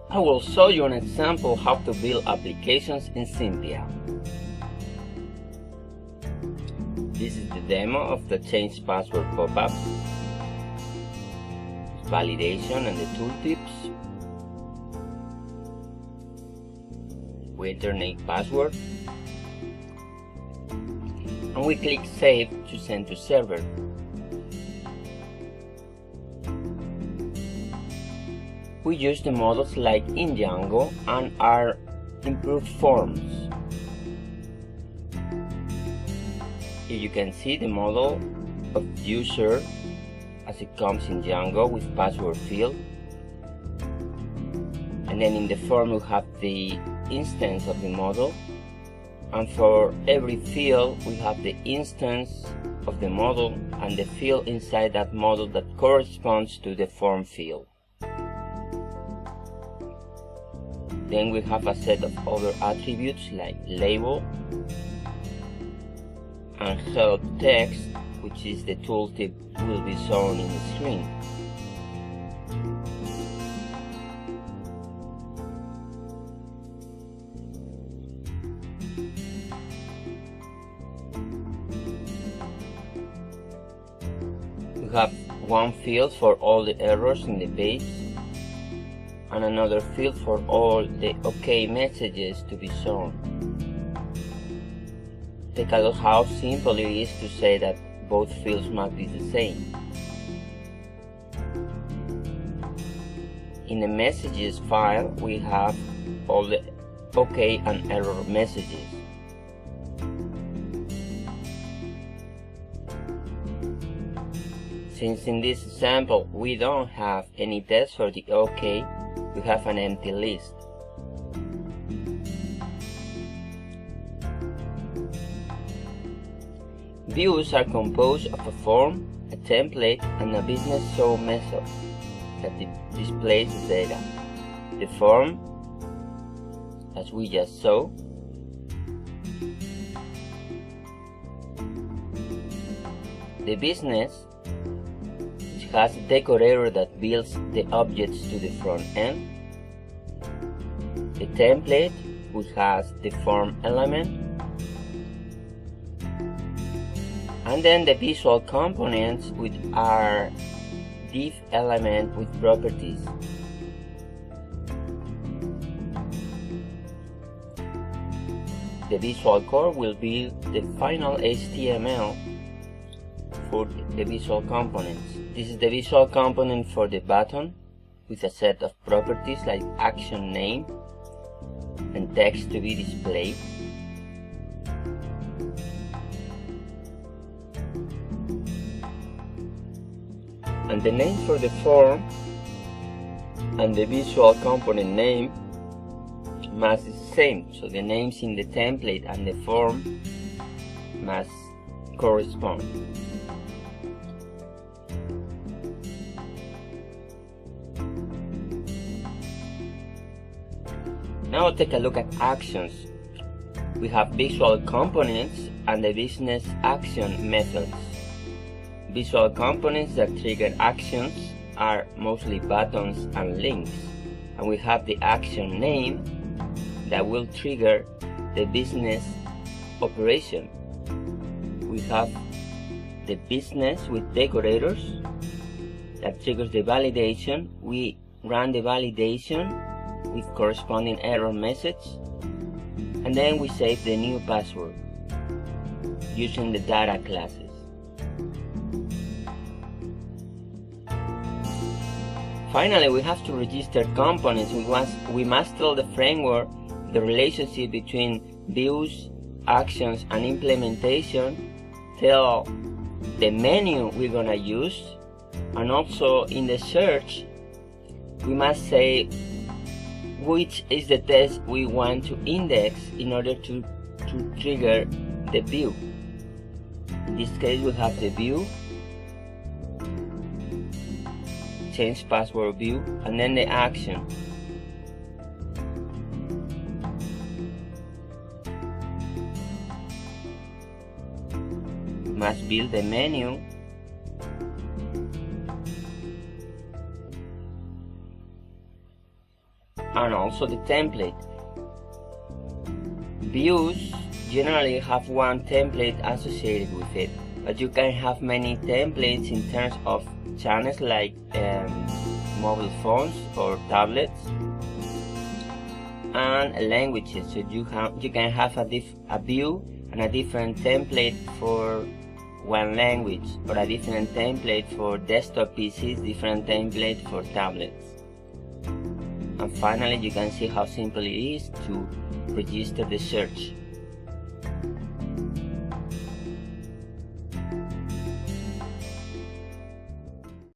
I will show you an example how to build applications in Ximpia. This is the demo of the change password pop-up, validation and the tooltips. We enter a password and we click Save to send to server. We use the models like in Django and our improved forms. Here you can see the model of user as it comes in Django with password field. And then in the form we have the instance of the model. And for every field we have the instance of the model and the field inside that model that corresponds to the form field. Then we have a set of other attributes like label and help text, which is the tooltip will be shown in the screen. We have one field for all the errors in the page and another field for all the OK messages to be shown. Take a look how simple it is to say that both fields must be the same. In the messages file we have all the OK and error messages. Since in this example we don't have any text for the OK, we have an empty list. Views are composed of a form, a template, and a business show method that displays the data. The form, as we just saw, the business, which has a decorator that builds the objects to the front end, the template, which has the form element, and then the visual components, which are div element with properties. The visual core will be the final HTML for the visual components. This is the visual component for the button with a set of properties like action name and text to be displayed. And the name for the form and the visual component name must be the same, so the names in the template and the form must correspond. Now take a look at actions. We have visual components and the business action methods. Visual components that trigger actions are mostly buttons and links, and we have the action name that will trigger the business operation. We have the business with decorators that triggers the validation. We run the validation with corresponding error message, and then we save the new password using the data classes. Finally, we have to register components. We must tell the framework the relationship between views, actions, and implementation, tell the menu we're gonna use, and also in the search we must say which is the test we want to index in order to trigger the view. In this case we have the view, change password view, and then the action. We must build the menu and also the template. Views generally have one template associated with it, but you can have many templates in terms of channels like mobile phones or tablets, and languages. So you can have a view and a different template for one language, or a different template for desktop PCs, different template for tablets. And finally, you can see how simple it is to register the search.